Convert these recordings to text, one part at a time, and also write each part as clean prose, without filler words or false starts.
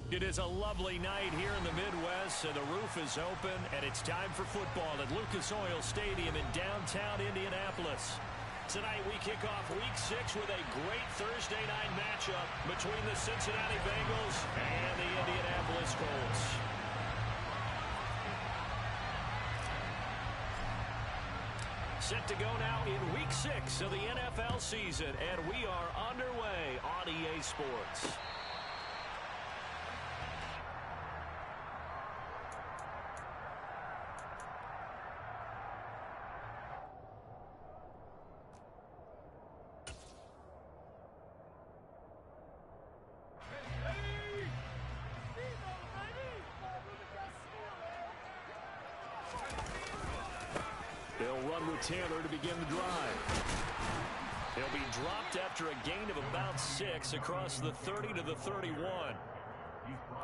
It is a lovely night here in the Midwest, and the roof is open, and it's time for football at Lucas Oil Stadium in downtown Indianapolis. Tonight we kick off Week 6 with a great Thursday night matchup between the Cincinnati Bengals and the Indianapolis Colts. Set to go now in Week 6 of the NFL season, and we are underway on EA Sports. They'll run with Taylor to begin the drive. He'll be dropped after a gain of about 6 across the 30 to the 31.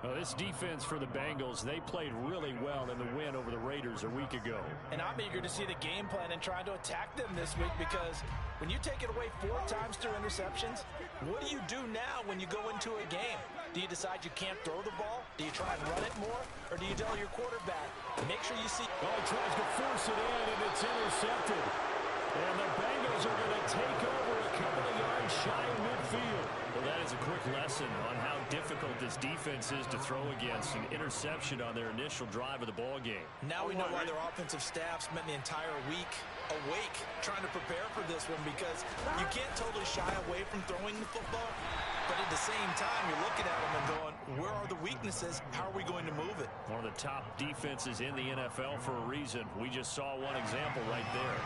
Well, this defense for the Bengals, they played really well in the win over the Raiders a week ago. And I'm eager to see the game plan and trying to attack them this week, because when you take it away 4 times through interceptions, what do you do now when you go into a game? Do you decide you can't throw the ball? Do you try and run it more? Or do you tell your quarterback, make sure you see... Oh, he tries to force it in, and it's intercepted. And the Bengals are going to take over a couple of yards shy of midfield. Well, that is a quick lesson on how difficult this defense is to throw against. An interception on their initial drive of the ball game. Now we know why their offensive staff spent the entire week awake trying to prepare for this one, because you can't totally shy away from throwing the football, but at the same time you're looking at them and going, where are the weaknesses? How are we going to move it? One of the top defenses in the NFL for a reason. We just saw one example right there.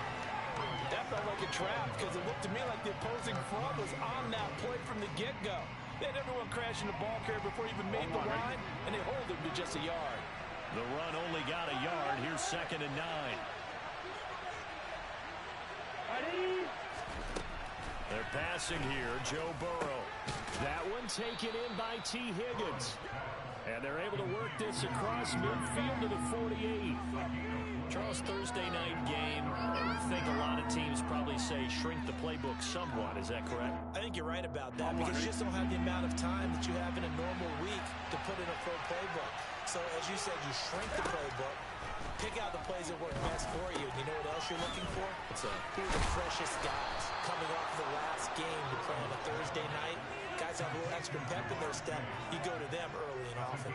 That felt like a trap, because it looked to me like the opposing front was on that play from the get-go. They had everyone crashing the ball carrier before he even made the line, and they hold him to just a yard. The run only got a yard. Here's 2nd and 9. They're passing here, Joe Burrow. That one taken in by T. Higgins. And they're able to work this across midfield to the 48. Charles, Thursday night game, I think a lot of teams probably say shrink the playbook somewhat. Is that correct? I think you're right about that, because you just don't have the amount of time that you have in a normal week to put in a full playbook. So, as you said, you shrink the playbook, pick out the plays that work best for you. You know what else you're looking for? Who are the freshest guys coming off the last game to play on a Thursday night? Guys have a little extra pep in their step. You go to them early and often.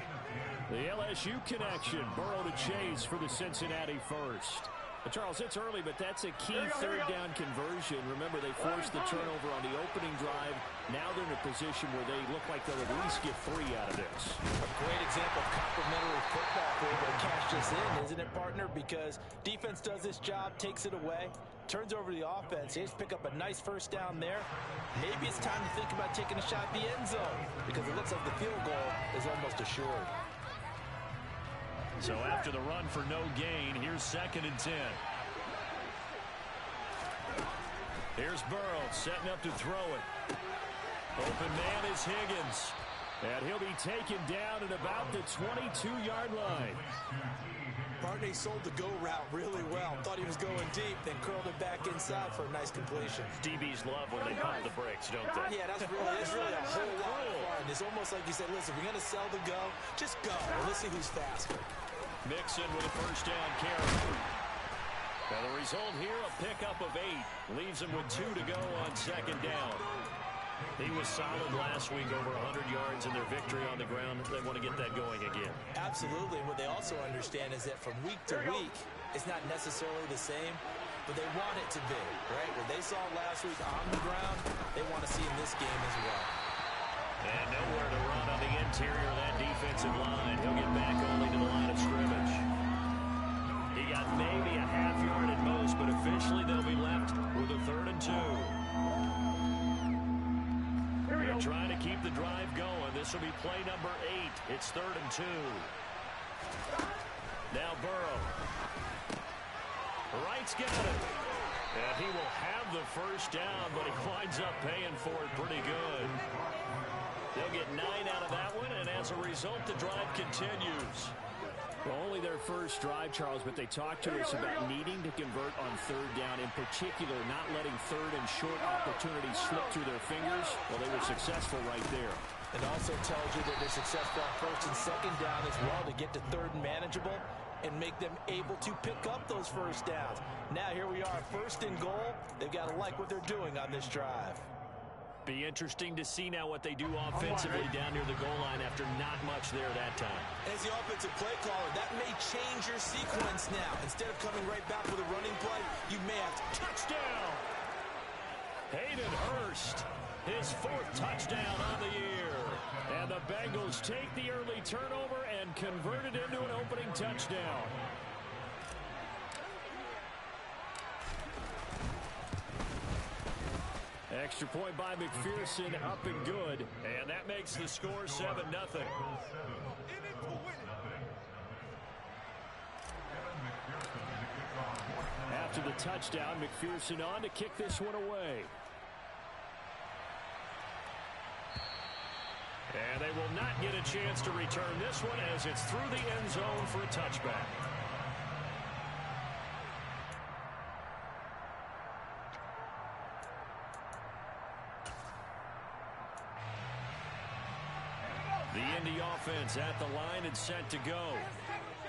The LSU connection. Burrow to Chase for the Cincinnati first. Charles, it's early, but that's a key third down conversion. Remember, they forced the turnover on the opening drive. Now they're in a position where they look like they'll at least get 3 out of this. A great example of complementary football if we're able to cash this in, isn't it, partner? Because defense does this job, takes it away, turns over the offense. They just pick up a nice first down there. Maybe it's time to think about taking a shot at the end zone, because it looks like the field goal is almost assured. So after the run for no gain, here's 2nd and 10. Here's Burrow setting up to throw it. Open man is Higgins. And he'll be taken down at about the 22-yard line. Partney sold the go route really well. Thought he was going deep, then curled it back inside for a nice completion. DBs love when they pump the brakes, don't they? Yeah, that's really a whole lot of fun. It's almost like you said, listen, if you're going to sell the go, just go. Let's see who's faster. Mixon with a first down carry. Now the result here, a pickup of 8. Leaves him with 2 to go on 2nd down. He was solid last week, over 100 yards in their victory on the ground. They want to get that going again. Absolutely. And what they also understand is that from week to week, it's not necessarily the same, but they want it to be, right? What they saw last week on the ground, they want to see in this game as well. And nowhere to run on the interior of that defensive line. He'll get back only to the line of scrimmage. He got maybe a half yard at most, but officially they'll be left with a 3rd and 2. They're trying to keep the drive going. This will be play number 8. It's 3rd and 2. Now Burrow. Wright's got it. And he will have the first down, but he winds up paying for it pretty good. They'll get 9 out of that one, and as a result, the drive continues. Well, only their first drive, Charles, but they talked to us about needing to convert on 3rd down, in particular not letting 3rd and short opportunities slip through their fingers. Well, they were successful right there. It also tells you that they're successful on first and second down as well to get to third and manageable and make them able to pick up those first downs. Now here we are, first and goal. They've got to like what they're doing on this drive. Be interesting to see now what they do offensively down near the goal line after not much there that time. As the offensive play caller, that may change your sequence now. Instead of coming right back with a running play, you may have to. Touchdown! Hayden Hurst, his 4th touchdown on the year. And the Bengals take the early turnover and convert it into an opening touchdown. Extra point by McPherson, up and good. And that makes the score 7-0. After the touchdown, McPherson on to kick this one away. And they will not get a chance to return this one as it's through the end zone for a touchback. The Indy offense at the line and set to go.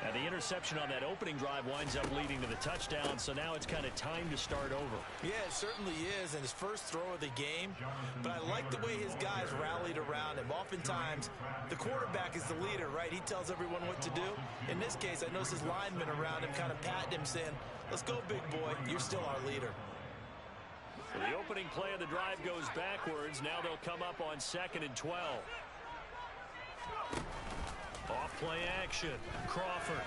And the interception on that opening drive winds up leading to the touchdown, so now it's kind of time to start over. Yeah, it certainly is, and his first throw of the game. But I like the way his guys rallied around him. Oftentimes, the quarterback is the leader, right? He tells everyone what to do. In this case, I noticed his linemen around him kind of patting him, saying, let's go, big boy. You're still our leader. So the opening play of the drive goes backwards. Now they'll come up on 2nd and 12. Off play action. Crawford.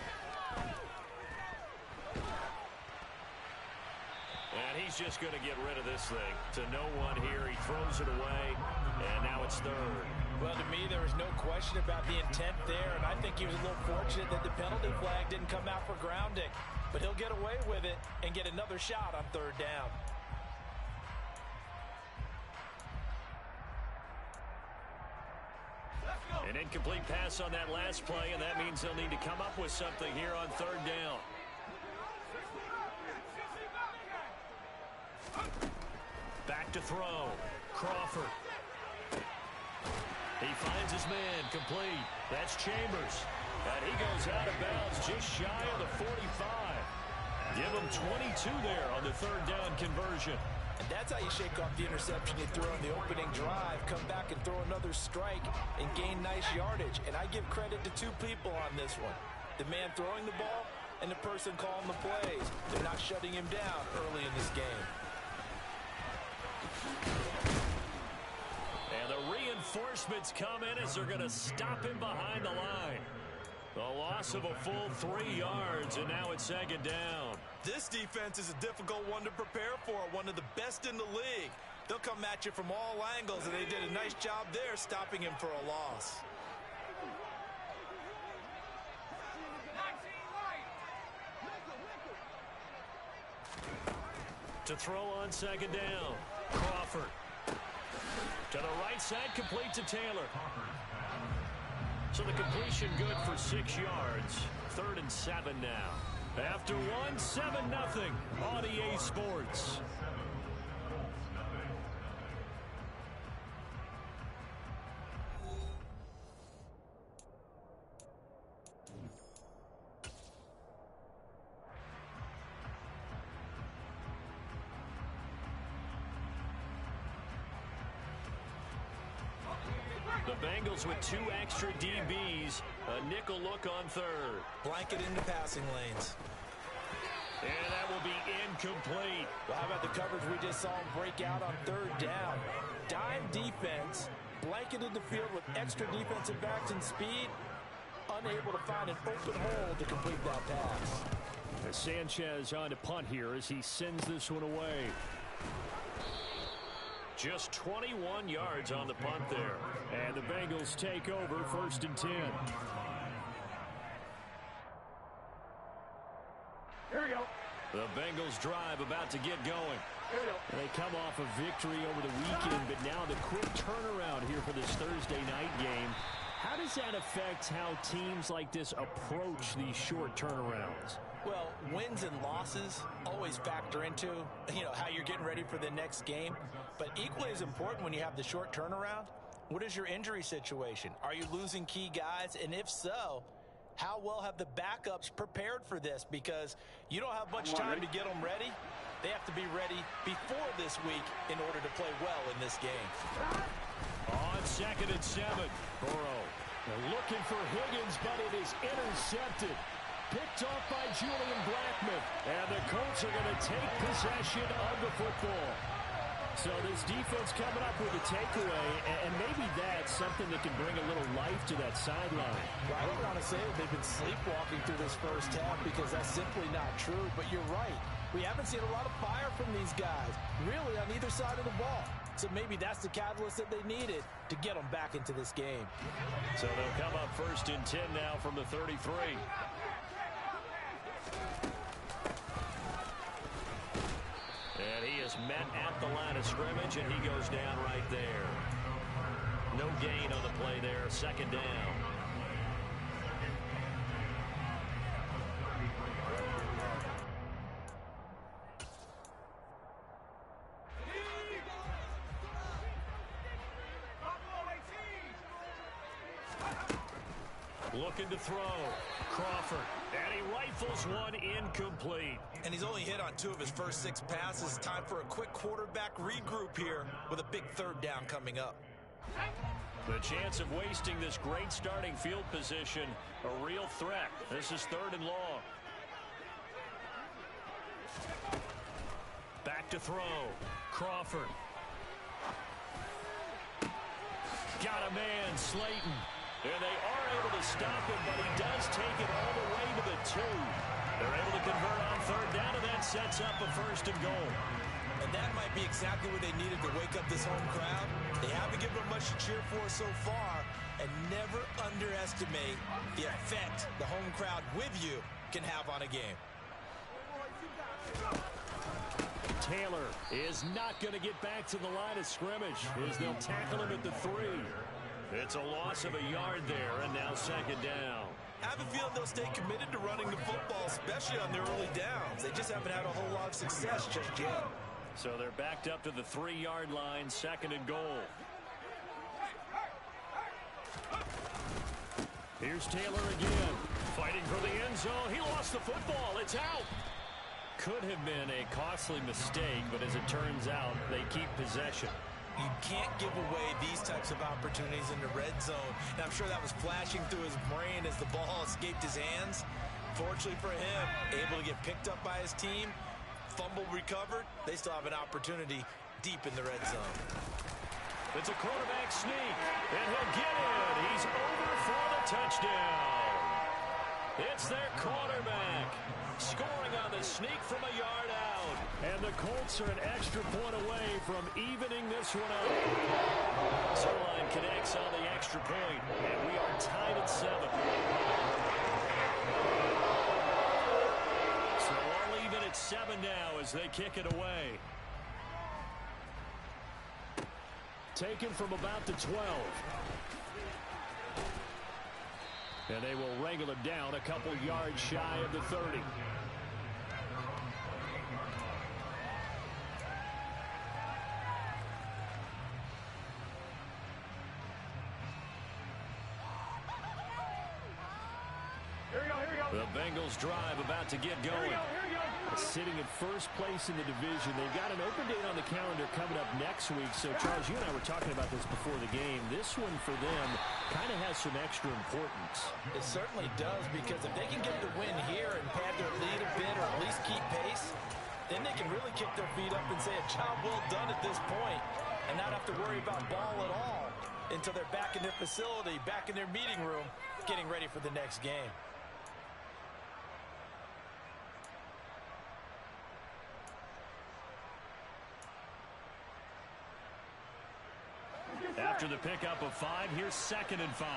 And he's just going to get rid of this thing. To no one here. He throws it away. And now it's 3rd. Well, to me, there was no question about the intent there. And I think he was a little fortunate that the penalty flag didn't come out for grounding. But he'll get away with it and get another shot on 3rd down. An incomplete pass on that last play, and that means they'll need to come up with something here on 3rd down. Back to throw. Crawford. He finds his man, complete. That's Chambers. And he goes out of bounds just shy of the 45. Give him 22 there on the 3rd down conversion. And that's how you shake off the interception you threw on the opening drive. Come back and throw another strike and gain nice yardage. And I give credit to 2 people on this one. The man throwing the ball and the person calling the plays. They're not shutting him down early in this game. And the reinforcements come in as they're going to stop him behind the line. The loss of a full 3 yards, and now it's 2nd down. This defense is a difficult one to prepare for, one of the best in the league. They'll come at you from all angles, and they did a nice job there stopping him for a loss. To throw on 2nd down, Crawford. To the right side, complete to Taylor. So the completion good for 6 yards. 3rd and 7 now. After 1, 7-0 on EA Sports. The Bengals with 2 extra DBs. A nickel look on 3rd. Blanket into passing lanes. And that will be incomplete. Well, how about the coverage we just saw him break out on 3rd down? Dime defense, blanketed the field with extra defensive backs and speed. Unable to find an open hole to complete that pass. Sanchez on to punt here as he sends this one away. Just 21 yards on the punt there. And the Bengals take over 1st and 10. Here we go. The Bengals drive about to get going. They come off a victory over the weekend, but now the quick turnaround here for this Thursday night game. How does that affect how teams like this approach these short turnarounds? Well, wins and losses always factor into, how you're getting ready for the next game. But equally as important when you have the short turnaround, What is your injury situation? Are you losing key guys? And if so, how well have the backups prepared for this? Because you don't have much time to get them ready. They have to be ready before this week in order to play well in this game. On 2nd and 7, Burrow looking for Higgins, but it is intercepted. Picked off by Julian Blackmon. And the Colts are going to take possession of the football. So this defense coming up with a takeaway, and maybe that's something that can bring a little life to that sideline. Well, I don't want to say that they've been sleepwalking through this first half because that's simply not true, but you're right. We haven't seen a lot of fire from these guys, really on either side of the ball. So maybe that's the catalyst that they needed to get them back into this game. So they'll come up 1st and 10 now from the 33. And he is met at the line of scrimmage, and he goes down right there. No gain on the play there, 2nd down. Looking to throw. Crawford. And he rifles one incomplete. And he's only hit on 2 of his first 6 passes. Time for a quick quarterback regroup here with a big 3rd down coming up. The chance of wasting this great starting field position, a real threat. This is 3rd and long. Back to throw. Crawford. Got a man, Slayton. And they are able to stop him, but he does take it all the way to the 2. They're able to convert on 3rd down, and that sets up a 1st and goal. And that might be exactly what they needed to wake up this home crowd. They haven't given them much to cheer for so far, and never underestimate the effect the home crowd with you can have on a game. Taylor is not going to get back to the line of scrimmage as they'll tackle him at the 3. It's a loss of a yard there, and now 2nd down. I have a feeling they'll stay committed to running the football, especially on their early downs. They just haven't had a whole lot of success just yet. So they're backed up to the 3-yard line, 2nd and goal. Here's Taylor again, fighting for the end zone. He lost the football. It's out. Could have been a costly mistake, but as it turns out, they keep possession. You can't give away these types of opportunities in the red zone. And I'm sure that was flashing through his brain as the ball escaped his hands. Fortunately for him, able to get picked up by his team, fumble recovered. They still have an opportunity deep in the red zone. It's a quarterback sneak, and he'll get it. He's over for the touchdown. It's their quarterback scoring on the sneak from a yard out. And the Colts are an extra point away from evening this one up. Zerline connects on the extra point, and we are tied at 7. So all even at 7 now as they kick it away. Taken from about the 12. And they will wrangle him down a couple yards shy of the 30. The Bengals drive about to get going. Sitting at first place in the division. They've got an open date on the calendar coming up next week. So, Charles, you and I were talking about this before the game. This one for them kind of has some extra importance. It certainly does, because if they can get the win here and pad their lead a bit or at least keep pace, then they can really kick their feet up and say a job well done at this point and not have to worry about ball at all until they're back in their facility, back in their meeting room, getting ready for the next game. After the pickup of 5, here's 2nd and 5.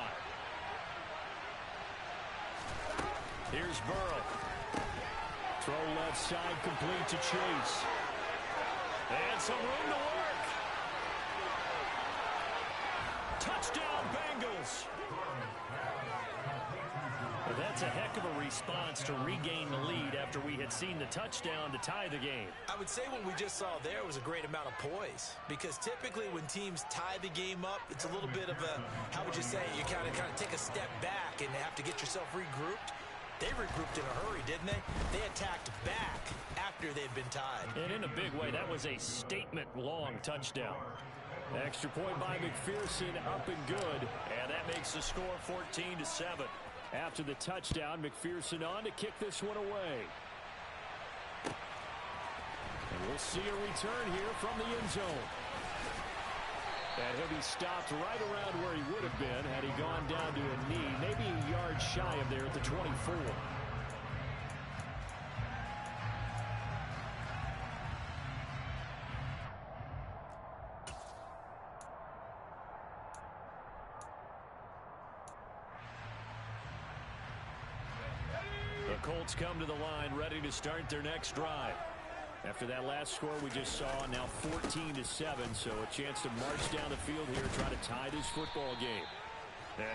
Here's Burrow. Throw left side complete to Chase. And some room to work. Touchdown, Bengals. Well, that's a heck of a response to regain the lead after we had seen the touchdown to tie the game? I would say what we just saw there was a great amount of poise, because typically when teams tie the game up, it's a little bit of a, how would you say, you kind of take a step back and have to get yourself regrouped. They regrouped in a hurry, didn't they? They attacked back after they'd been tied. And in a big way, that was a statement-long touchdown. Extra point by McPherson, up and good. And that makes the score 14-7. After the touchdown, McPherson on to kick this one away. And we'll see a return here from the end zone. And he'll be stopped right around where he would have been had he gone down to a knee, maybe a yard shy of there at the 24. The Colts come to the line, ready to start their next drive. After that last score we just saw, now 14-7, so a chance to march down the field here, try to tie this football game.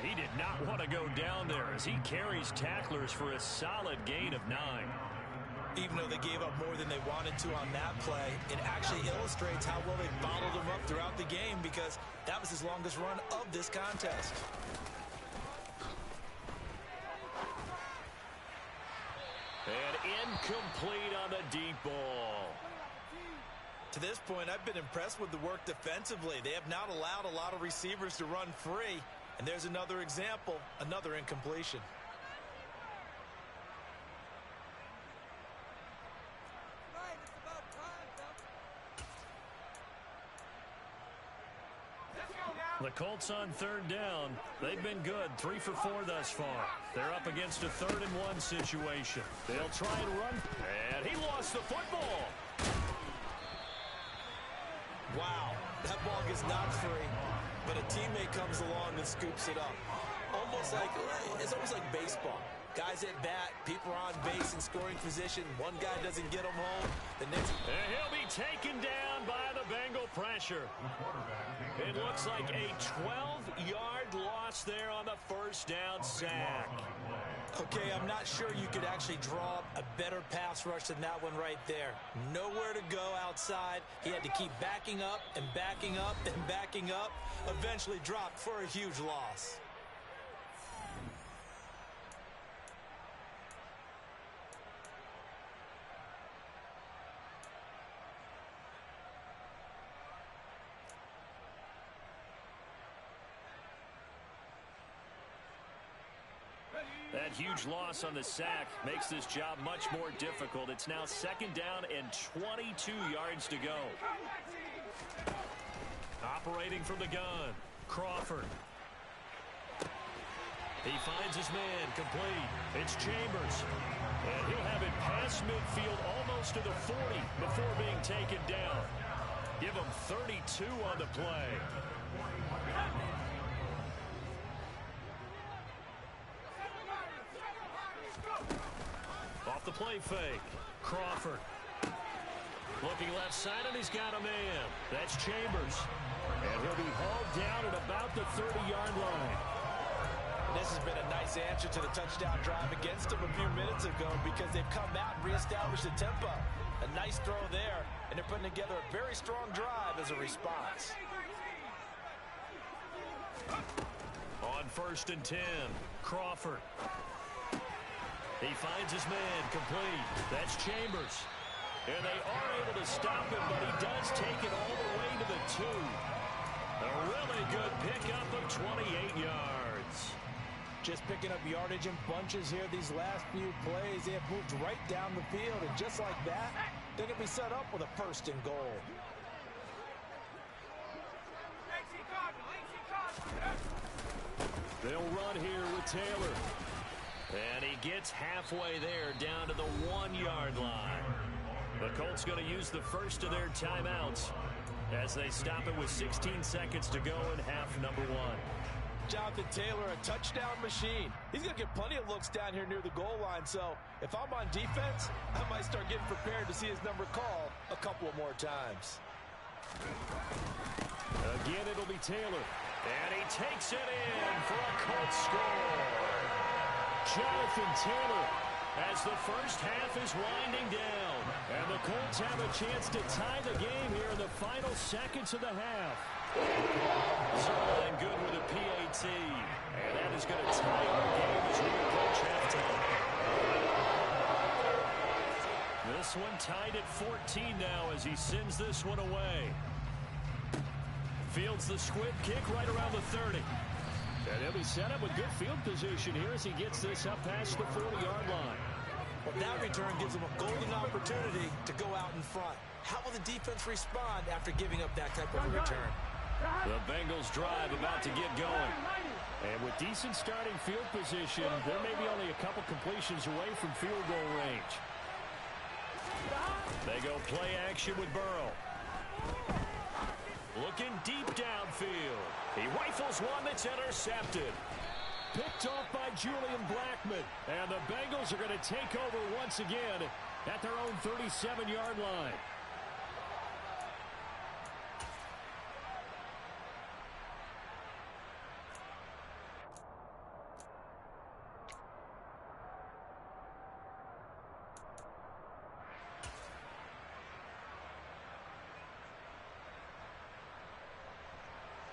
He did not want to go down there as he carries tacklers for a solid gain of 9. Even though they gave up more than they wanted to on that play, it actually illustrates how well they bottled him up throughout the game, because that was his longest run of this contest. And incomplete on the deep ball. To this point, I've been impressed with the work defensively. They have not allowed a lot of receivers to run free. And there's another example, another incompletion. The Colts on third down. They've been good, 3 for 4 thus far. They're up against a 3rd-and-1 situation. They'll try and run, and he lost the football. Wow, that ball gets knocked free, but a teammate comes along and scoops it up. It's almost like baseball. Guys at bat, people are on base in scoring position. One guy doesn't get them home. The next... And he'll be taken down by the Bengal pressure. It looks like a 12-yard loss there on the first down sack. Okay, I'm not sure you could actually draw a better pass rush than that one right there. Nowhere to go outside. He had to keep backing up and backing up and backing up. Eventually dropped for a huge loss. That huge loss on the sack makes this job much more difficult. It's now 2nd down and 22 yards to go. Operating from the gun, Crawford. He finds his man, complete. It's Chambers. And he'll have it past midfield almost to the 40 before being taken down. Give him 32 on the play. Off the play fake. Crawford. Looking left side, and he's got a man. That's Chambers. And he'll be hauled down at about the 30-yard line. This has been a nice answer to the touchdown drive against them a few minutes ago, because they've come out and reestablished the tempo. A nice throw there, and they're putting together a very strong drive as a response. On 1st and 10, Crawford. He finds his man, complete. That's Chambers. And they are able to stop him, but he does take it all the way to the 2. A really good pickup of 28 yards. Just picking up yardage in bunches here these last few plays. They have moved right down the field, and just like that, they're going to be set up with a 1st and goal. They'll run here with Taylor. And he gets halfway there, down to the 1-yard line. The Colts going to use the first of their timeouts as they stop it with 16 seconds to go in half number 1. Jonathan Taylor, a touchdown machine. He's going to get plenty of looks down here near the goal line, so if I'm on defense, I might start getting prepared to see his number called a couple of more times. Again, it'll be Taylor. And he takes it in for a Colts score. Jonathan Taylor, as the first half is winding down. And the Colts have a chance to tie the game here in the final seconds of the half. Zerline good with a PAT. And that is going to tie our game as we approach halftime. This one tied at 14 now as he sends this one away. Fields the squib kick right around the 30. And he'll be set up with good field position here as he gets this up past the 40-yard line. Well, that return gives them a golden opportunity to go out in front. How will the defense respond after giving up that type of a return? The Bengals drive about to get going. And with decent starting field position, there may be only a couple completions away from field goal range. They go play action with Burrow. Looking deep downfield. He rifles one that's intercepted. Picked off by Julian Blackmon. And the Bengals are going to take over once again at their own 37-yard line.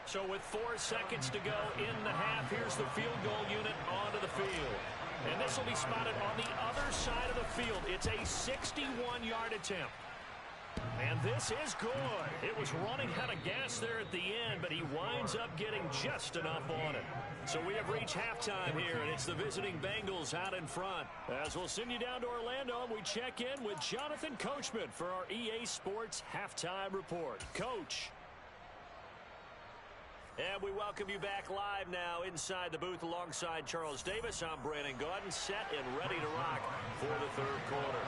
So with 4 seconds to go in the half, here's the field goal unit onto the field. And this will be spotted on the other side of the field. It's a 61-yard attempt. And this is good. It was running out of gas there at the end, but he winds up getting just enough on it. So we have reached halftime here, and it's the visiting Bengals out in front. As we'll send you down to Orlando, we check in with Jonathan Coachman for our EA Sports Halftime Report. Coach. And we welcome you back live now inside the booth alongside Charles Davis. I'm Brandon Gaudin, set and ready to rock for the third quarter.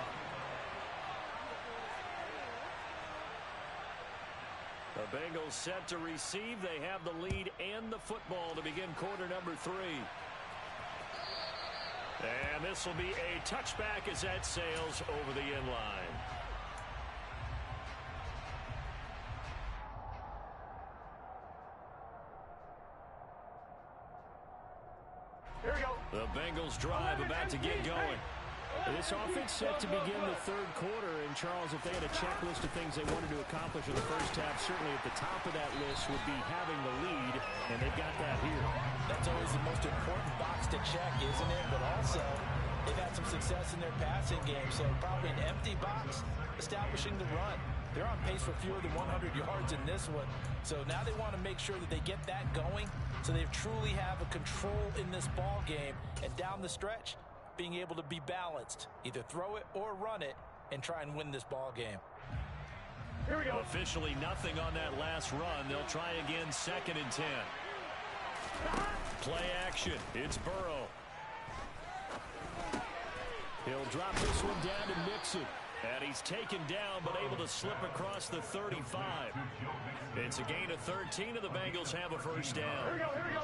The Bengals set to receive. They have the lead and the football to begin quarter number 3. And this will be a touchback as that sails over the end line. The Bengals drive about to get going. This offense set to begin the third quarter. And, Charles, if they had a checklist of things they wanted to accomplish in the first half, certainly at the top of that list would be having the lead, and they've got that here. That's always the most important box to check, isn't it? But also, they've had some success in their passing game, so probably an empty box establishing the run. They're on pace for fewer than 100 yards in this one. So now they want to make sure that they get that going so they truly have a control in this ball game. And down the stretch, being able to be balanced. Either throw it or run it and try and win this ball game. Here we go. Officially nothing on that last run. They'll try again 2nd and 10. Play action. It's Burrow. He'll drop this one down to Mixon. And he's taken down, but able to slip across the 35. It's a gain of 13, and the Bengals have a first down. Here we go, here we go.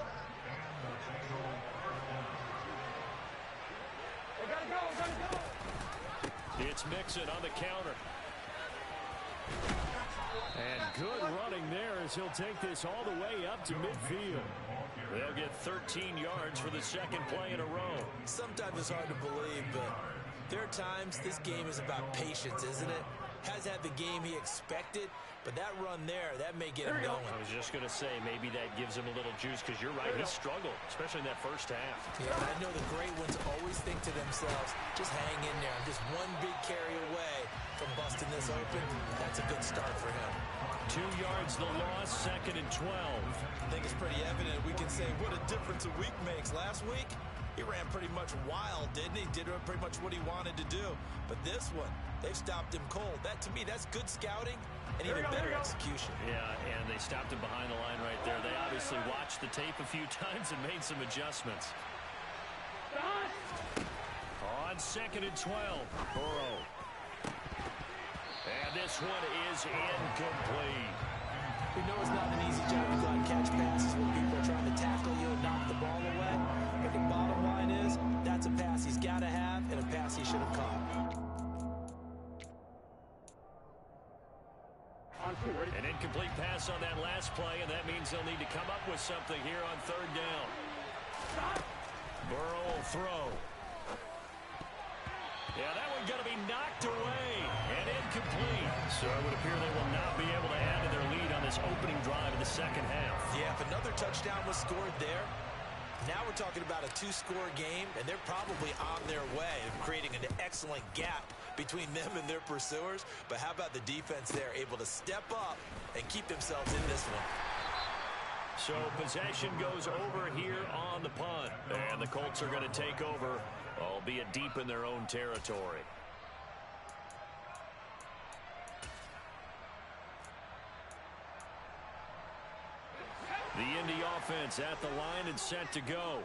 We gotta go, we gotta go. It's Mixon on the counter. And good running there as he'll take this all the way up to midfield. They'll get 13 yards for the second play in a row. Sometimes it's hard to believe, but there are times this game is about patience, isn't it? Has had the game he expected, but that run there, that may get him going. I was just going to say, maybe that gives him a little juice, because you're right, he struggled, especially in that first half. Yeah, I know the great ones always think to themselves, just hang in there. I'm just one big carry away from busting this open. That's a good start for him. 2 yards the loss, 2nd and 12. I think it's pretty evident we can say what a difference a week makes. Last week, he ran pretty much wild, didn't he? Did pretty much what he wanted to do. But this one, they've stopped him cold. That, to me, that's good scouting and even better execution. Yeah, and they stopped him behind the line right there. They obviously watched the tape a few times and made some adjustments. On 2nd and 12, Burrow. And this one is incomplete. We know it's not an easy job to go and catch passes when people are trying to tackle you and knock the ball away. But the bottom line is, that's a pass he's got to have and a pass he should have caught. An incomplete pass on that last play, and that means they'll need to come up with something here on 3rd down. Burrow will throw. Yeah, that one going to be knocked away and incomplete. So it would appear they will not be able to add to their lead on this opening drive of the second half. Yeah, if another touchdown was scored there, now we're talking about a two-score game, and they're probably on their way of creating an excellent gap between them and their pursuers. But how about the defense there, able to step up and keep themselves in this one? So possession goes over here on the punt. And the Colts are going to take over, albeit deep in their own territory. The Indy offense at the line and set to go.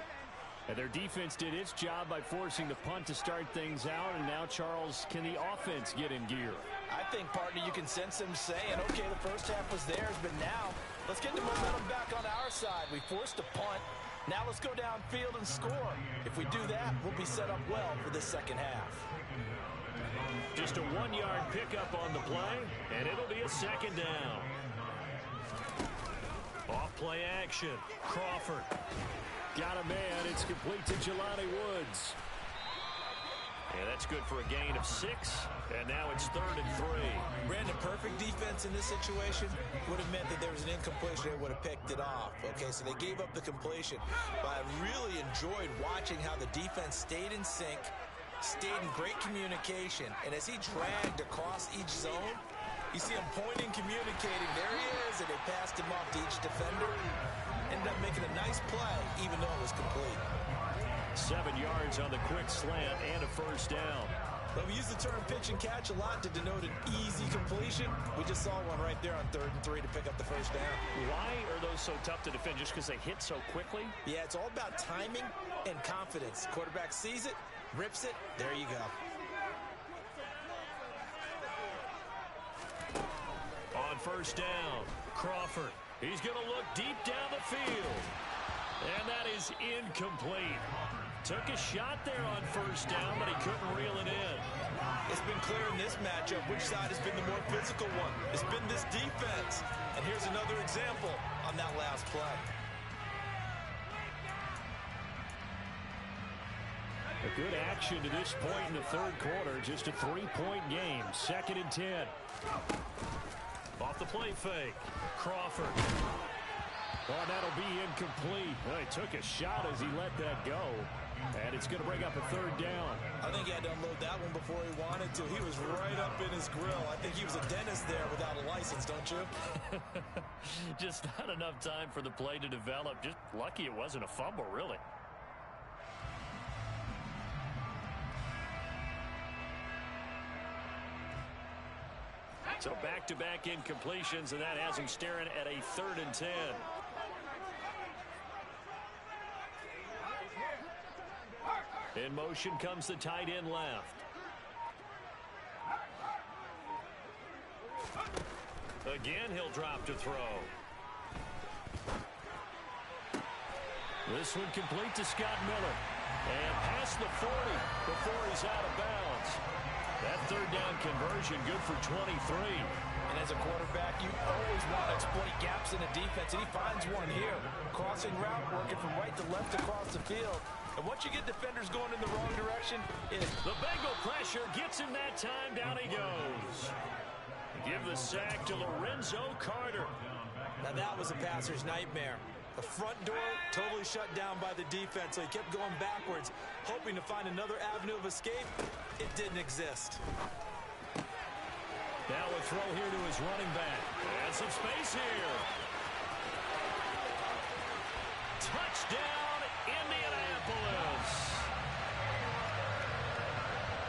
And their defense did its job by forcing the punt to start things out. And now, Charles, can the offense get in gear? I think, partner, you can sense them saying, okay, the first half was theirs, but now let's get the momentum back on our side. We forced a punt. Now let's go downfield and score. If we do that, we'll be set up well for the second half. Just a 1-yard pickup on the play, and it'll be a second down. Off play action. Crawford. Got a man. It's complete to Jelani Woods. And that's good for a gain of 6. And now it's 3rd and 3. Brandon, perfect defense in this situation would have meant that there was an incompletion. They would have picked it off. Okay, so they gave up the completion. But I really enjoyed watching how the defense stayed in sync, stayed in great communication. And as he dragged across each zone, you see him pointing, communicating. There he is, and they passed him off to each defender. Ended up making a nice play, even though it was complete. 7 yards on the quick slant and a first down. Well, we use the term pitch and catch a lot to denote an easy completion. We just saw one right there on 3rd and 3 to pick up the first down. Why are those so tough to defend? Just because they hit so quickly? Yeah, it's all about timing and confidence. Quarterback sees it, rips it, there you go. On first down, Crawford. He's going to look deep down the field. And that is incomplete. Took a shot there on first down, but he couldn't reel it in. It's been clear in this matchup which side has been the more physical one. It's been this defense. And here's another example on that last play. A good action to this point in the third quarter. Just a 3-point game. 2nd and 10. Off the play fake. Crawford. Oh, that'll be incomplete. Well, he took a shot as he let that go. And it's going to bring up a 3rd down. I think he had to unload that one before he wanted to. He was right up in his grill. I think he was a dentist there without a license, don't you? Just not enough time for the play to develop. Just lucky it wasn't a fumble, really. So back-to-back incompletions, and that has him staring at a 3rd and 10. In motion comes the tight end left. Again, he'll drop to throw. This one complete to Scott Miller. And past the 40 before he's out of bounds. That 3rd down conversion good for 23. And as a quarterback, you always want to exploit gaps in the defense, and he finds one here. Crossing route, working from right to left across the field. And once you get defenders going in the wrong direction, the Bengal pressure gets him that time. Down he goes. Give the sack to Lorenzo Carter. Now that was a passer's nightmare. The front door totally shut down by the defense, so he kept going backwards, hoping to find another avenue of escape. It didn't exist. Now a throw here to his running back. And some space here. Touchdown, Indianapolis.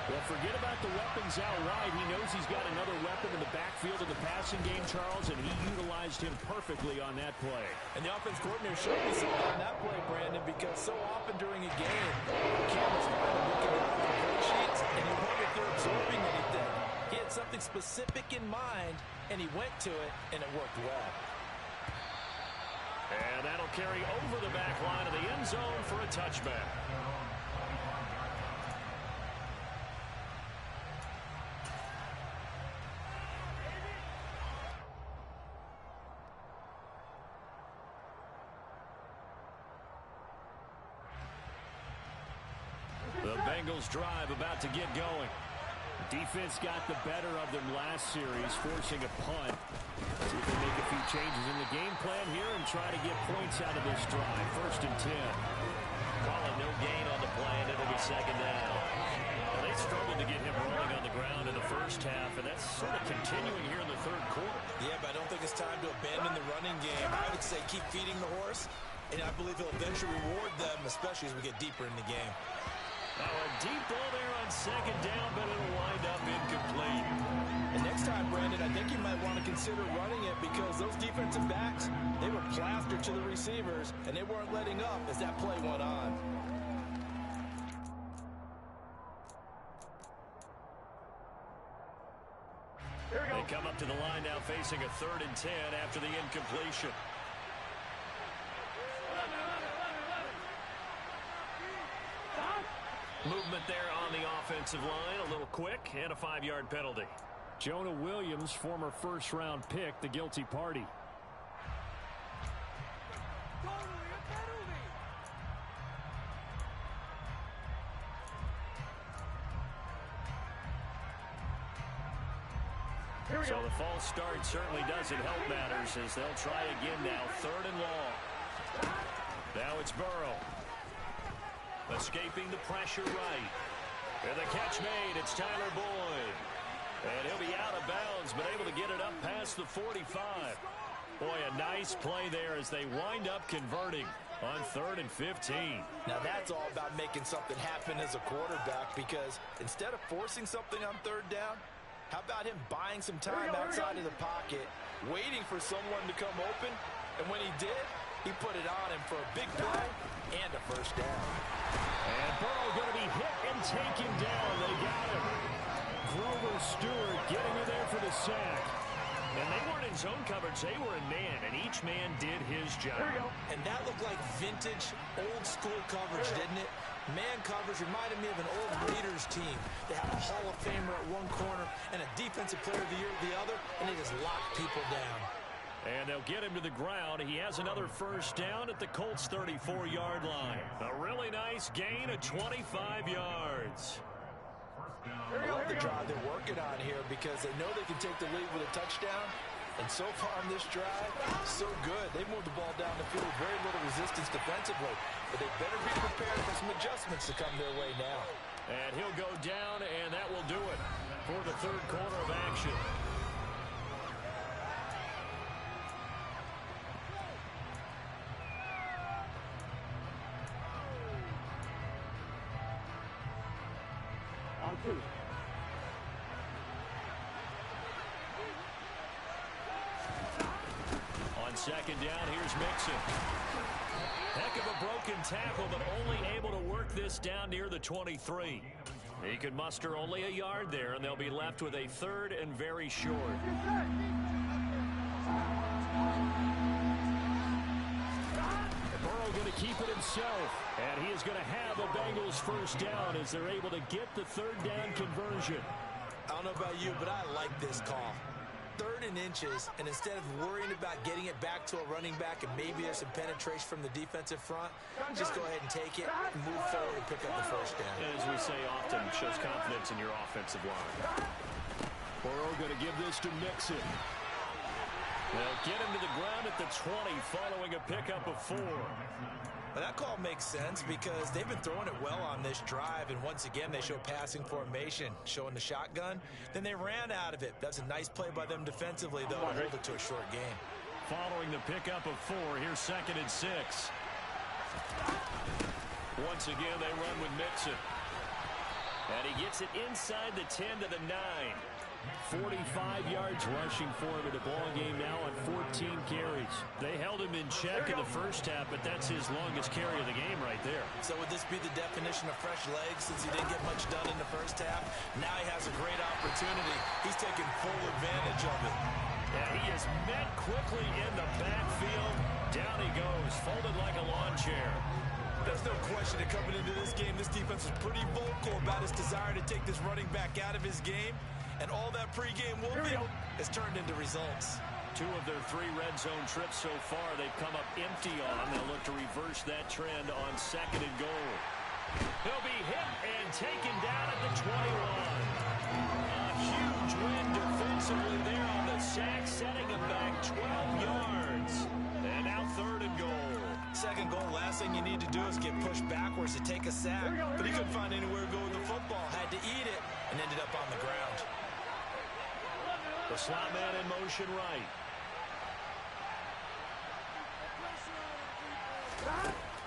Well, forget about the weapons out wide. He knows he's got another weapon in the backfield of the passing game, Charles, and he utilized him perfectly on that play. And the offense coordinator showed me something on that play, Brandon, because so often during a game, cameras find him looking down at the play sheets, and you wonder if they're absorbing anything. He had something specific in mind, and he went to it, and it worked well. And that'll carry over the back line of the end zone for a touchback. Bengals drive about to get going. Defense got the better of them last series, forcing a punt. See if they make a few changes in the game plan here and try to get points out of this drive. 1st and 10. Calling no gain on the play, and it'll be 2nd down. Well, they struggled to get him rolling on the ground in the first half, and that's sort of continuing here in the 3rd quarter. Yeah, but I don't think it's time to abandon the running game. I would say keep feeding the horse, and I believe he'll eventually reward them, especially as we get deeper in the game. Now a deep ball there on 2nd down, but it'll wind up incomplete. And next time, Brandon, I think you might want to consider running it because those defensive backs, they were plastered to the receivers, and they weren't letting up as that play went on. They come up to the line now facing a 3rd and 10 after the incompletion. Movement there on the offensive line, a little quick, and a 5-yard penalty. Jonah Williams, former first-round pick, the guilty party. So the false start certainly doesn't help matters as they'll try again now, 3rd and long. Now it's Burrow. Escaping the pressure right. And the catch made. It's Tyler Boyd. And he'll be out of bounds, but able to get it up past the 45. Boy, a nice play there as they wind up converting on 3rd and 15. Now that's all about making something happen as a quarterback, because instead of forcing something on 3rd down, how about him buying some time outside of the pocket, waiting for someone to come open, and when he did, he put it on him for a big play and a 1st down. And Burrow going to be hit and taken down. They got him. Grover Stewart getting in there for the sack. And they weren't in zone coverage. They were in man, and each man did his job. And that looked like vintage, old-school coverage, didn't it? Man coverage reminded me of an old Raiders team. They had a Hall of Famer at one corner and a Defensive Player of the Year at the other, and they just locked people down. And they'll get him to the ground. He has another 1st down at the Colts' 34-yard line. A really nice gain of 25 yards. I love the drive they're working on here because they know they can take the lead with a touchdown. And so far on this drive, so good. They moved the ball down the field with very little resistance defensively. But they better be prepared for some adjustments to come their way now. And he'll go down, and that will do it for the 3rd quarter of action. On 2. On 2nd down, here's Mixon. Heck of a broken tackle, but only able to work this down near the 23. He could muster only a yard there, and they'll be left with a 3rd and very short. Burrow going to keep it himself, and he is going to have a Bengals 1st down as they're able to get the 3rd down conversion. I don't know about you, but I like this call. 3rd and inches, and instead of worrying about getting it back to a running back and maybe there's some penetration from the defensive front, just go ahead and take it, move forward, and pick up the 1st down. As we say often, shows confidence in your offensive line. Burrow going to give this to Mixon. They'll get him to the ground at the 20 following a pickup of 4. Well, that call makes sense because they've been throwing it well on this drive, and once again they show passing formation, showing the shotgun. Then they ran out of it. That's a nice play by them defensively, though, to hold it to a short game. Following the pickup of 4, here's 2nd and 6. Once again, they run with Mixon. And he gets it inside the 10 to the 9. 45 yards rushing for him in the ball game now on 14 carries. They held him in check in the first half, but that's his longest carry of the game right there. So would this be the definition of fresh legs since he didn't get much done in the first half? Now he has a great opportunity. He's taking full advantage of it. Yeah, he is met quickly in the backfield. Down he goes, folded like a lawn chair. There's no question that coming into this game, this defense was pretty vocal about his desire to take this running back out of his game. And all that pregame whooping has turned into results. 2 of their 3 red zone trips so far, they've come up empty on. They'll look to reverse that trend on 2nd and goal. He'll be hit and taken down at the 21. A huge win defensively there on the sack, setting him back 12 yards. And now 3rd and goal. Second goal, last thing you need to do is get pushed backwards to take a sack. But he couldn't find anywhere to go with the football. Had to eat it and ended up on the ground. The slot man in motion right.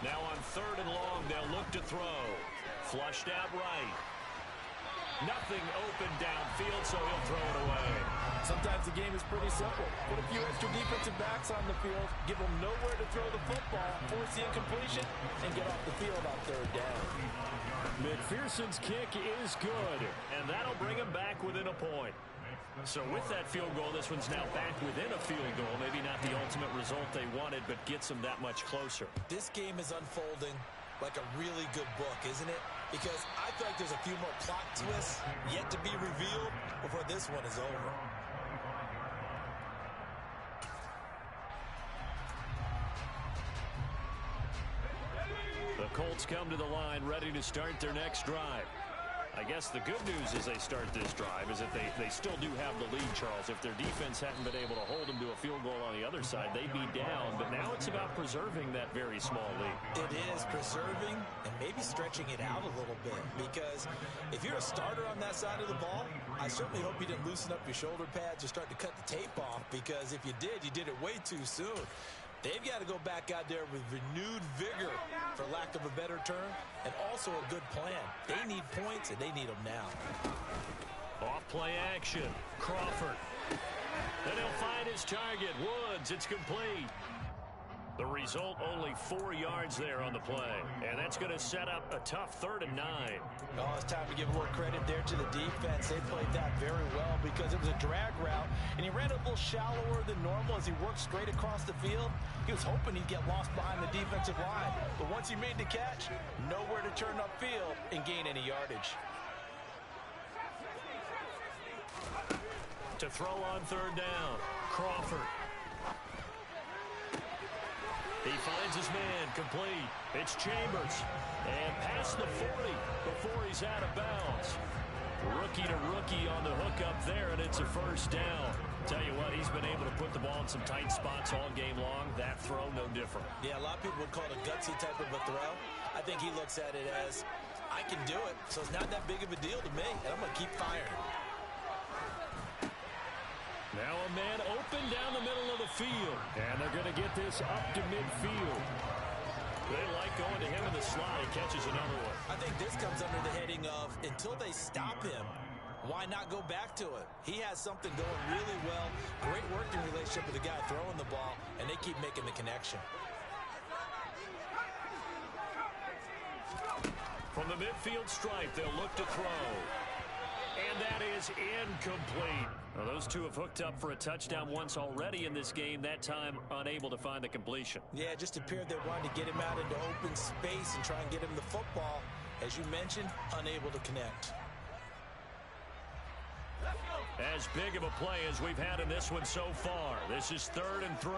Now on 3rd and long, they'll look to throw. Flushed out right. Nothing open downfield, so he'll throw it away. Sometimes the game is pretty simple. Put a few extra defensive backs on the field, give them nowhere to throw the football, force the incompletion, and get off the field on 3rd down. McPherson's kick is good, and that'll bring him back within a point. So with that field goal, this one's now back within a field goal. Maybe not the ultimate result they wanted, but gets them that much closer. This game is unfolding like a really good book, isn't it? Because I feel like there's a few more plot twists yet to be revealed before this one is over. The Colts come to the line ready to start their next drive. I guess the good news as they start this drive is that they still do have the lead, Charles. If their defense hadn't been able to hold them to a field goal on the other side, they'd be down. But now it's about preserving that very small lead. It is preserving and maybe stretching it out a little bit. Because if you're a starter on that side of the ball, I certainly hope you didn't loosen up your shoulder pads or start to cut the tape off. Because if you did it way too soon. They've got to go back out there with renewed vigor, for lack of a better term, and also a good plan. They need points, and they need them now. Off play action. Crawford. Then he'll find his target. Woods. It's complete. The result, only 4 yards there on the play. And that's going to set up a tough 3rd and 9. Oh, it's time to give a little credit there to the defense. They played that very well because it was a drag route, and he ran a little shallower than normal as he worked straight across the field. He was hoping he'd get lost behind the defensive line. But once he made the catch, nowhere to turn upfield and gain any yardage. To throw on 3rd down, Crawford. He finds his man, complete. It's Chambers. And past the 40 before he's out of bounds. Rookie to rookie on the hook up there, and it's a 1st down. Tell you what, he's been able to put the ball in some tight spots all game long. That throw, no different. Yeah, a lot of people would call it a gutsy type of a throw. I think he looks at it as, I can do it, so it's not that big of a deal to me, and I'm going to keep firing. Now a man open down the middle of the field. And they're going to get this up to midfield. They like going to him in the slot. He catches another one. I think this comes under the heading of, until they stop him, why not go back to it? He has something going really well. Great working relationship with the guy throwing the ball, and they keep making the connection. From the midfield stripe, they'll look to throw. And that is incomplete. Well, those two have hooked up for a touchdown once already in this game, that time unable to find the completion. Yeah, it just appeared they wanted to get him out into open space and try and get him the football. As you mentioned, unable to connect. As big of a play as we've had in this one so far. This is 3rd and 3.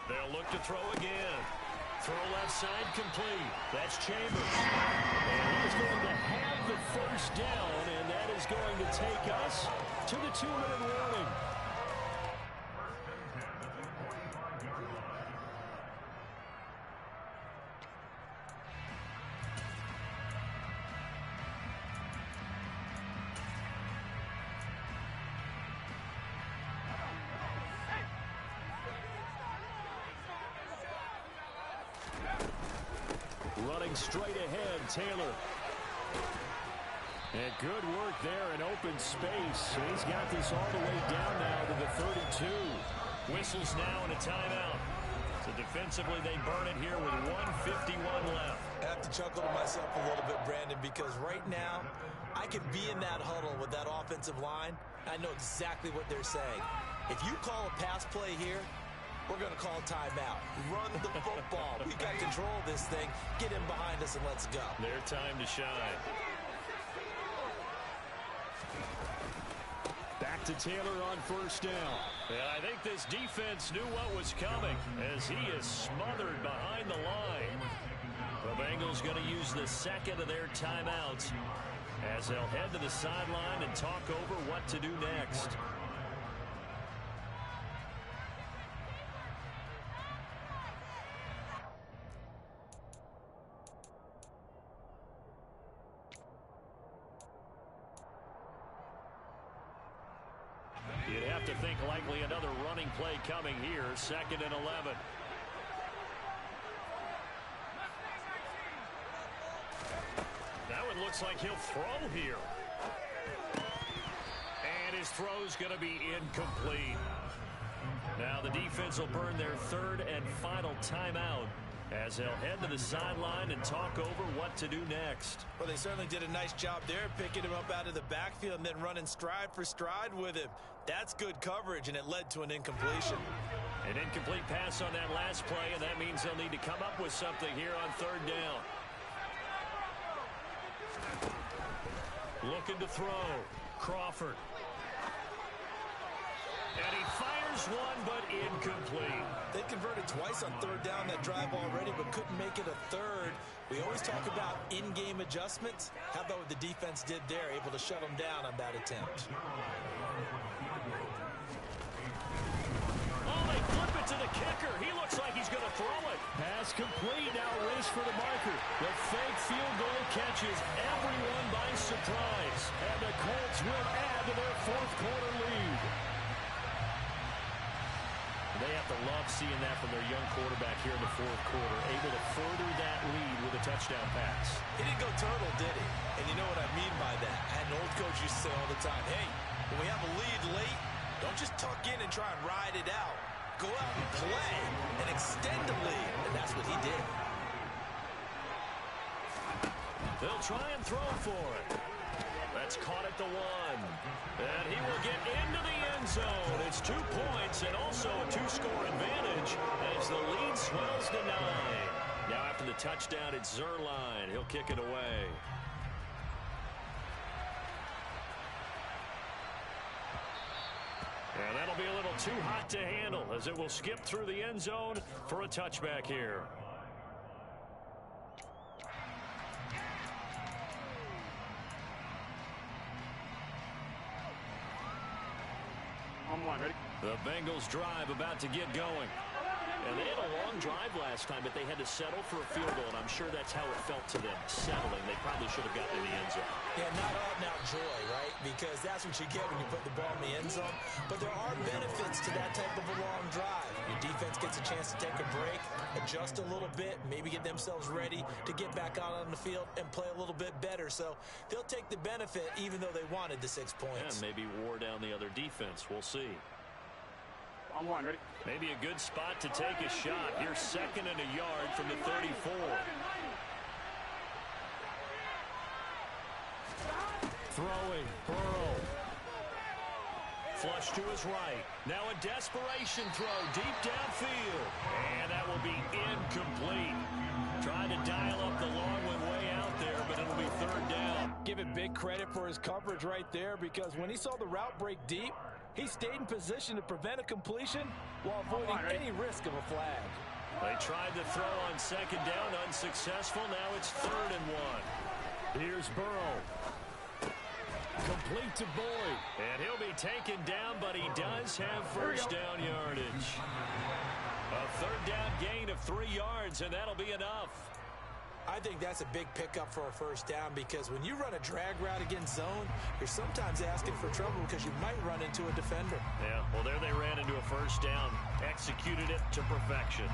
They'll look to throw again. Throw left side complete. That's Chambers. And he's going to have the 1st down, and that is going to take us to the 2-minute warning. Running straight ahead, Taylor. And good work there in open space. He's got this all the way down now to the 32. Whistles now and a timeout. So defensively, they burn it here with 1:51 left. I have to chuckle to myself a little bit, Brandon, because right now, I could be in that huddle with that offensive line. I know exactly what they're saying. If you call a pass play here, we're going to call timeout. Run the football. We got control of this thing. Get in behind us and let's go. Their time to shine. Back to Taylor on 1st down. And I think this defense knew what was coming as he is smothered behind the line. Bengals going to use the second of their timeouts as they'll head to the sideline and talk over what to do next. You'd have to think likely another running play coming here, 2nd and 11. Now it looks like he'll throw here. And his throw's going to be incomplete. Now the defense will burn their 3rd and final timeout as they'll head to the sideline and talk over what to do next. Well, they certainly did a nice job there, picking him up out of the backfield and then running stride for stride with him. That's good coverage, and it led to an incompletion. An incomplete pass on that last play, and that means they'll need to come up with something here on 3rd down. Looking to throw. Crawford. And he fires one, but incomplete. They converted twice on 3rd down that drive already, but couldn't make it a 3rd. We always talk about in-game adjustments. How about what the defense did there, able to shut them down on that attempt? Oh, they flip it to the kicker. He looks like he's going to throw it. Pass complete. Now wrist for the marker. The fake field goal catches everyone by surprise. And the Colts will add to their 4th quarter lead. They have to love seeing that from their young quarterback here in the 4th quarter, able to further that lead with a touchdown pass. He didn't go turtle, did he? And you know what I mean by that. I had an old coach used to say all the time, hey, when we have a lead late, don't just tuck in and try and ride it out. Go out and play and extend the lead. And that's what he did. They'll try and throw for it. That's caught at the 1. And he will get into the end zone. It's 2 points and also a 2-score advantage as the lead swells to 9. Now after the touchdown, it's Zuerlein. He'll kick it away. And that'll be a little too hot to handle as it will skip through the end zone for a touchback here. The Bengals drive about to get going. And they had a long drive last time, but they had to settle for a field goal, and I'm sure that's how it felt to them, settling. They probably should have gotten in the end zone. Yeah, not out and out joy, right? Because that's what you get when you put the ball in the end zone. But there are benefits to that type of a long drive. Your defense gets a chance to take a break, adjust a little bit, maybe get themselves ready to get back out on the field and play a little bit better. So they'll take the benefit even though they wanted the 6 points. And maybe wore down the other defense. We'll see. On 1, ready? Maybe a good spot to take a shot. Here's 2nd and a yard from the 34. Throwing, Burrow. Flush to his right. Now a desperation throw deep downfield. And that will be incomplete. Trying to dial up the long one way out there, but it'll be 3rd down. Give it big credit for his coverage right there, because when he saw the route break deep, he stayed in position to prevent a completion while avoiding any risk of a flag. They tried to throw on 2nd down, unsuccessful. Now it's 3rd and 1. Here's Burrow. Complete to Boyd. And he'll be taken down, but he does have 1st down yardage. A 3rd down gain of 3 yards, and that'll be enough. I think that's a big pickup for a 1st down, because when you run a drag route against zone, you're sometimes asking for trouble because you might run into a defender. Yeah, well, there they ran into a 1st down, executed it to perfection.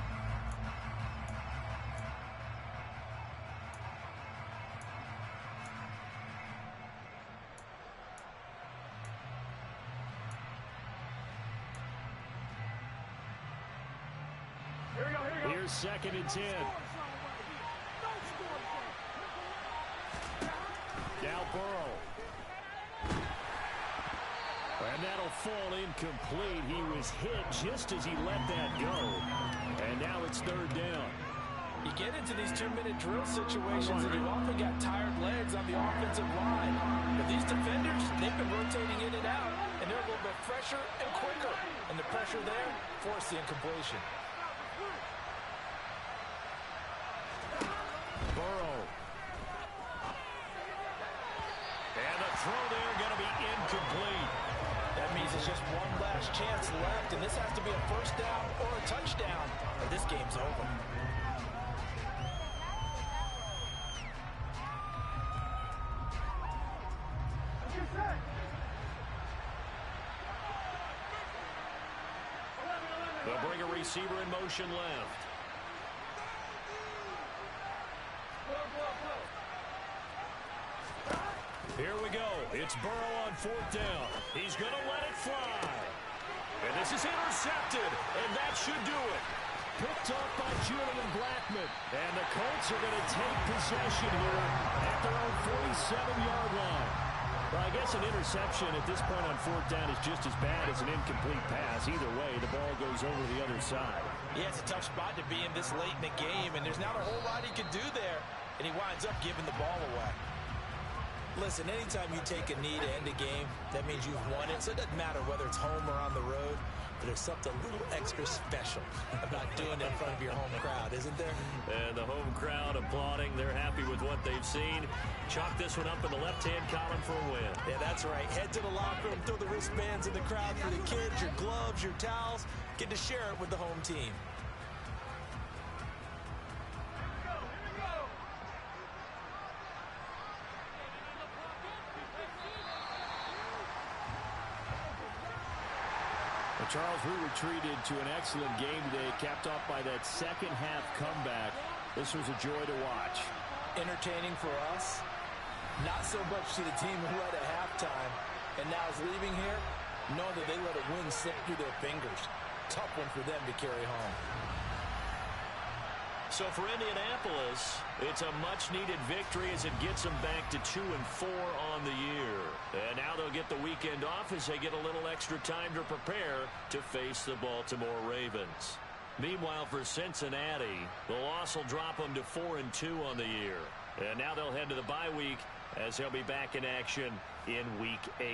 Here's 2nd and 10. Now Burrow. And that'll fall incomplete. He was hit just as he let that go. And now it's 3rd down. You get into these 2-minute drill situations and you often got tired legs on the offensive line. But these defenders, they've been rotating in and out, and they're a little bit fresher and quicker. And the pressure there forced the incompletion. Burrow There's just one last chance left, and this has to be a first down or a touchdown, or this game's over. They'll bring a receiver in motion left. Here we go. It's Burrow on 4th down. He's going to let it fly. And this is intercepted, and that should do it. Picked off by Julian Blackmon. And the Colts are going to take possession here at their own 47-yard line. Well, I guess an interception at this point on 4th down is just as bad as an incomplete pass. Either way, the ball goes over the other side. Yeah, it's a tough spot to be in this late in the game, and there's not a whole lot he can do there, and he winds up giving the ball away. Listen, anytime you take a knee to end a game, that means you've won it, so it doesn't matter whether it's home or on the road, but there's something a little extra special about doing it in front of your home crowd, isn't there? And the home crowd applauding. They're happy with what they've seen. Chalk this one up in the left-hand column for a win. Yeah, that's right. Head to the locker room, throw the wristbands in the crowd for the kids, your gloves, your towels. Get to share it with the home team. Charles, we retreated to an excellent game today, capped off by that second-half comeback. This was a joy to watch. Entertaining for us. Not so much to the team who led at halftime and now is leaving here, knowing that they let a win slip through their fingers. Tough one for them to carry home. So for Indianapolis, it's a much-needed victory as it gets them back to 2-4 on the year. And now they'll get the weekend off as they get a little extra time to prepare to face the Baltimore Ravens. Meanwhile, for Cincinnati, the loss will drop them to 4-2 on the year. And now they'll head to the bye week as they'll be back in action in Week 8.